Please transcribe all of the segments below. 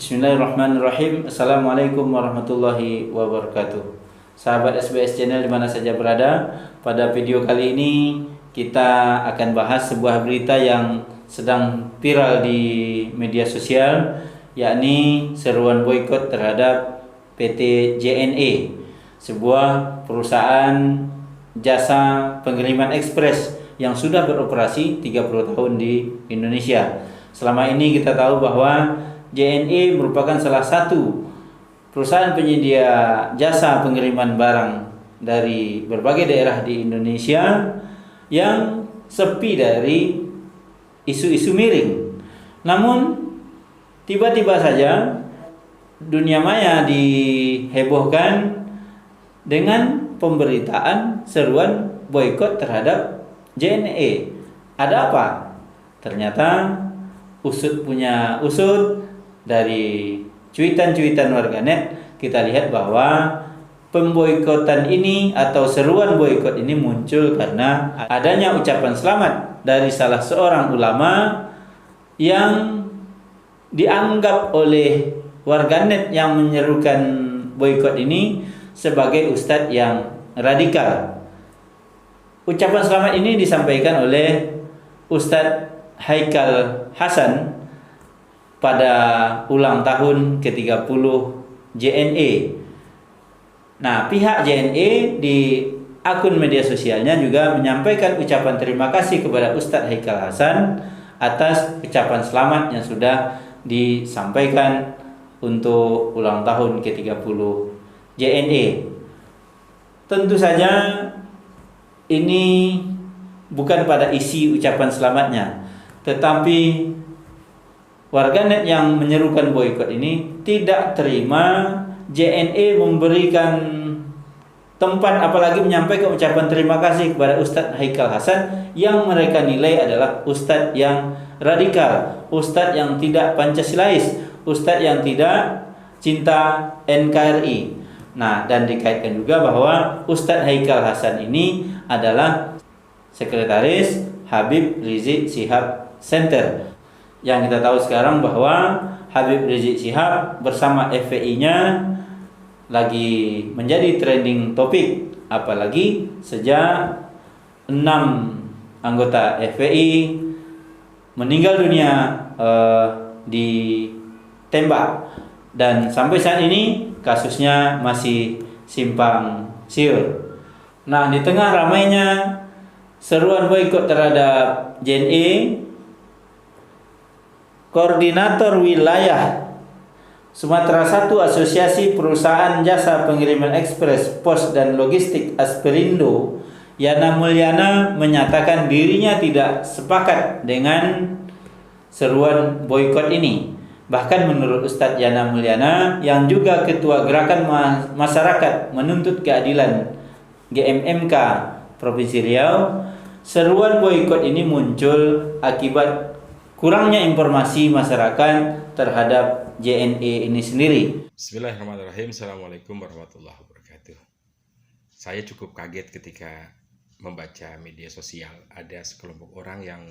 Bismillahirrahmanirrahim. Assalamualaikum warahmatullahi wabarakatuh. Sahabat SBS Channel di mana saja berada, pada video kali ini kita akan bahas sebuah berita yang sedang viral di media sosial, yakni seruan boikot terhadap PT JNE, sebuah perusahaan jasa pengiriman ekspres yang sudah beroperasi 30 tahun di Indonesia. Selama ini kita tahu bahwa JNE merupakan salah satu perusahaan penyedia jasa pengiriman barang dari berbagai daerah di Indonesia yang sepi dari isu-isu miring. Namun tiba-tiba saja dunia maya dihebohkan dengan pemberitaan seruan boikot terhadap JNE. Ada apa? Ternyata usut punya usut. Dari cuitan-cuitan warganet kita lihat bahwa pemboikotan ini atau seruan boikot ini muncul karena adanya ucapan selamat dari salah seorang ulama yang dianggap oleh warganet yang menyerukan boikot ini sebagai ustadz yang radikal. Ucapan selamat ini disampaikan oleh Ustadz Haikal Hasan pada ulang tahun ke-30 JNE. Nah, pihak JNE di akun media sosialnya juga menyampaikan ucapan terima kasih kepada Ustadz Haikal Hasan atas ucapan selamat yang sudah disampaikan untuk ulang tahun ke-30 JNE. Tentu saja ini bukan pada isi ucapan selamatnya, tetapi warganet yang menyerukan boikot ini tidak terima JNE memberikan tempat apalagi menyampaikan ucapan terima kasih kepada Ustadz Haikal Hasan yang mereka nilai adalah ustadz yang radikal, ustadz yang tidak Pancasilais, ustadz yang tidak cinta NKRI. Nah, dan dikaitkan juga bahwa Ustadz Haikal Hasan ini adalah sekretaris Habib Rizik Syihab Center. Yang kita tahu sekarang bahwa Habib Rizik Syihab bersama FPI-nya lagi menjadi trending topik, apalagi sejak 6 anggota FPI meninggal dunia ditembak, dan sampai saat ini kasusnya masih simpang siur. Nah, di tengah ramainya seruan boikot terhadap JNE, Koordinator Wilayah Sumatera 1 Asosiasi Perusahaan Jasa Pengiriman Ekspres, Pos dan Logistik Asperindo, Yana Mulyana, menyatakan dirinya tidak sepakat dengan seruan boikot ini. Bahkan menurut Ustadz Yana Mulyana yang juga Ketua Gerakan Masyarakat Menuntut Keadilan GMMK Provinsi Riau, seruan boikot ini muncul akibat kurangnya informasi masyarakat terhadap JNE ini sendiri. Bismillahirrahmanirrahim. Assalamualaikum warahmatullahi wabarakatuh. Saya cukup kaget ketika membaca media sosial ada sekelompok orang yang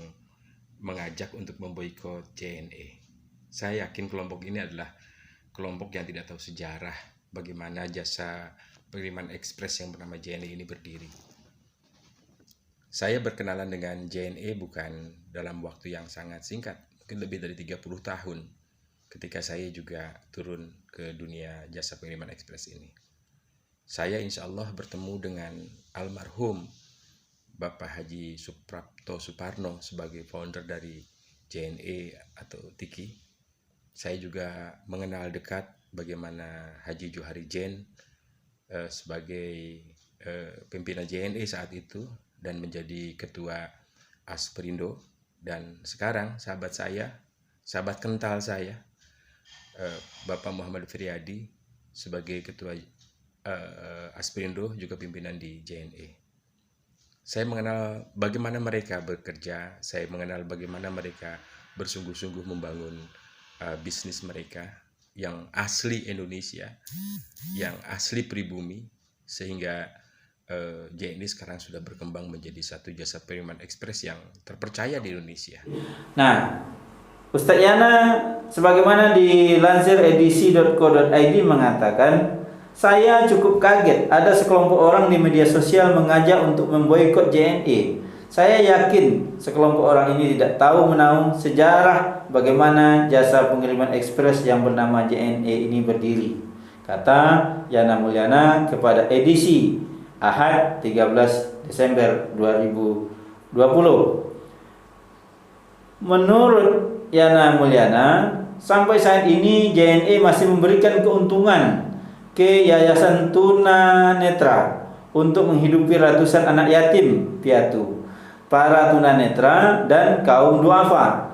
mengajak untuk memboikot JNE. Saya yakin kelompok ini adalah kelompok yang tidak tahu sejarah bagaimana jasa pengiriman ekspres yang bernama JNE ini berdiri. Saya berkenalan dengan JNE bukan dalam waktu yang sangat singkat, mungkin lebih dari 30 tahun ketika saya juga turun ke dunia jasa pengiriman ekspres ini. Saya insya Allah bertemu dengan almarhum Bapak Haji Suprapto Suparno sebagai founder dari JNE atau Tiki. Saya juga mengenal dekat bagaimana Haji Johari Jain sebagai pimpinan JNE saat itu dan menjadi ketua Asperindo, dan sekarang sahabat kental saya, Bapak Muhammad Firyadi sebagai ketua Asperindo, juga pimpinan di JNE. Saya mengenal bagaimana mereka bekerja, saya mengenal bagaimana mereka bersungguh-sungguh membangun bisnis mereka yang asli Indonesia, yang asli pribumi, sehingga JNE sekarang sudah berkembang menjadi satu jasa pengiriman ekspres yang terpercaya di Indonesia. Nah, Ustadz Yana sebagaimana dilansir edisi.co.id mengatakan, saya cukup kaget ada sekelompok orang di media sosial mengajak untuk memboikot JNE. Saya yakin sekelompok orang ini tidak tahu menahu sejarah bagaimana jasa pengiriman ekspres yang bernama JNE ini berdiri, kata Yana Mulyana kepada edisi Ahad 13 Desember 2020. Menurut Yana Mulyana, sampai saat ini JNE masih memberikan keuntungan ke Yayasan Tuna Netra untuk menghidupi ratusan anak yatim piatu, para tunanetra dan kaum duafa.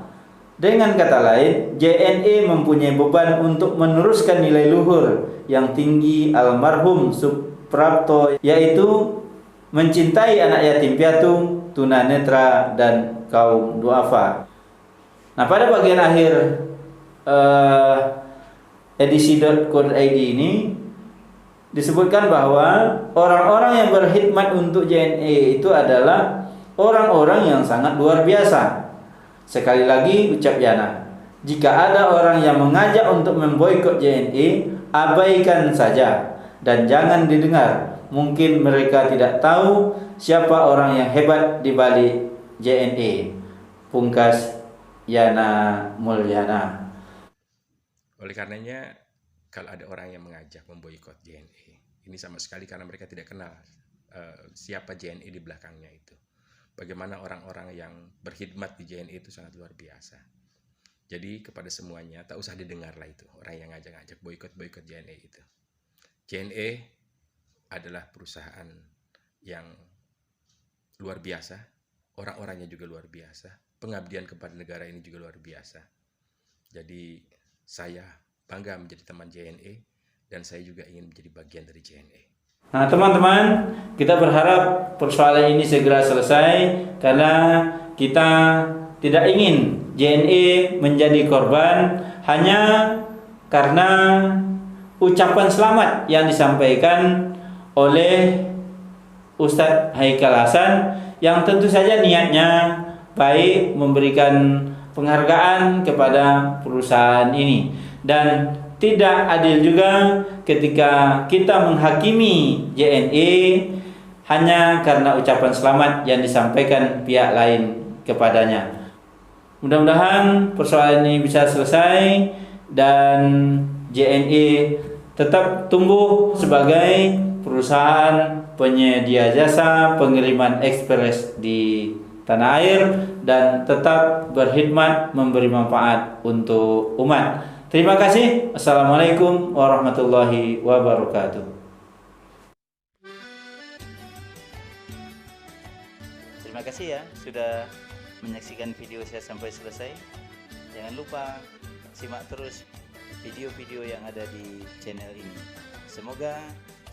Dengan kata lain, JNE mempunyai beban untuk meneruskan nilai luhur yang tinggi almarhum Suprapto, yaitu mencintai anak yatim piatu, tunanetra dan kaum duafa. Nah, pada bagian akhir edisi.co.id ini disebutkan bahwa orang-orang yang berkhidmat untuk JNE itu adalah orang-orang yang sangat luar biasa. Sekali lagi ucap Yana, jika ada orang yang mengajak untuk memboikot JNE, abaikan saja dan jangan didengar. Mungkin mereka tidak tahu siapa orang yang hebat di balik JNE. Pungkas Yana Mulyana. Oleh karenanya, kalau ada orang yang mengajak memboikot JNE, ini sama sekali karena mereka tidak kenal siapa JNE di belakangnya itu. Bagaimana orang-orang yang berkhidmat di JNE itu sangat luar biasa. Jadi kepada semuanya, tak usah didengarlah itu orang yang ngajak-ngajak boikot JNE itu. JNE adalah perusahaan yang luar biasa, orang-orangnya juga luar biasa, pengabdian kepada negara ini juga luar biasa. Jadi saya bangga menjadi teman JNE dan saya juga ingin menjadi bagian dari JNE. Nah, teman-teman, kita berharap persoalan ini segera selesai karena kita tidak ingin JNE menjadi korban hanya karena ucapan selamat yang disampaikan oleh Ustadz Haikal Hasan yang tentu saja niatnya baik, memberikan penghargaan kepada perusahaan ini, dan tidak adil juga ketika kita menghakimi JNE hanya karena ucapan selamat yang disampaikan pihak lain kepadanya. Mudah-mudahan persoalan ini bisa selesai dan JNE tetap tumbuh sebagai perusahaan penyedia jasa pengiriman ekspres di tanah air dan tetap berkhidmat memberi manfaat untuk umat. Terima kasih. Assalamualaikum warahmatullahi wabarakatuh. Terima kasih ya sudah menyaksikan video saya sampai selesai. Jangan lupa simak terus video-video yang ada di channel ini. Semoga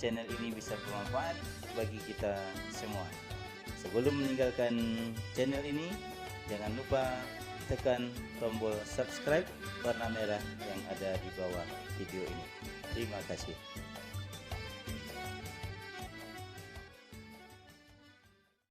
channel ini bisa bermanfaat bagi kita semua. Sebelum meninggalkan channel ini, jangan lupa tekan tombol subscribe warna merah yang ada di bawah video ini. Terima kasih.